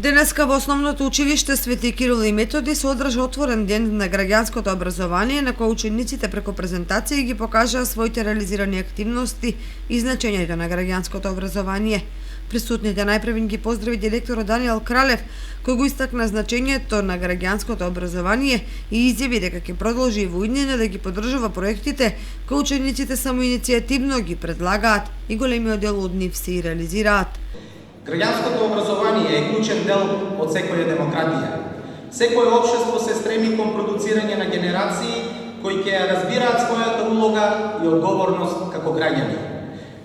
Денеска во Основното училиште Свети Кирил и Методи се одржа отворен ден на граѓанското образование, на кој учениците преку презентации ги покажаа своите реализирани активности и значењето на граѓанското образование. Присутните најпрвин ги поздрави директорот Даниел Кралев, кој го истакна значењето на граѓанското образование и изјави дека ќе продолжи и во иднина да ги поддржува проектите кои учениците самоиницијативно ги предлагаат и големиот дел од нив се и реализираат. Граѓанското образование е клучен дел од секоја демократија. Секое општество се стреми кон продуцирање на генерации кои ќе ја разбираат својата улога и одговорност како граѓани.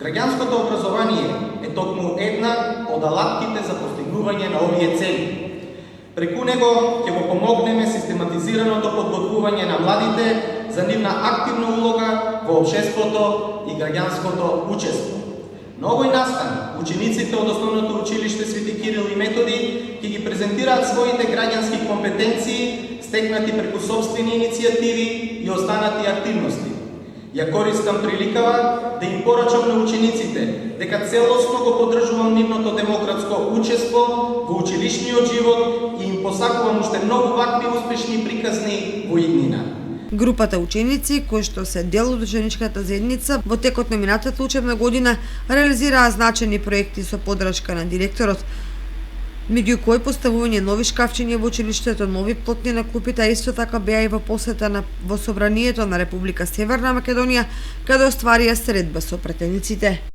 Граѓанското образование е токму една од алатките за постигнување на овие цели. Преку него ќе го помогнеме систематизираното подготвување на младите за нивна активна улога во општеството и граѓанското учество. На овој настан, учениците од Основното училиште Свети Кирил и Методи ќе ги презентираат своите граѓански компетенции, стекнати преку сопствени иницијативи и останати активности. Ја користам приликава да им порачам на учениците дека целосно го поддржувам нивното демократско учество во училишниот живот и им посакувам уште многу вакви успешни приказни во иднина. Групата ученици, кои што се дел од ученичката заедница, во текот на минатата учебна година реализираа значени проекти со поддршка на директорот, меѓу кои поставување нови шкафчиња во училиштето, нови плотни на клупите, а исто така беа и во посета во Собранието на Република Северна Македонија, каде остварија средба со пратениците.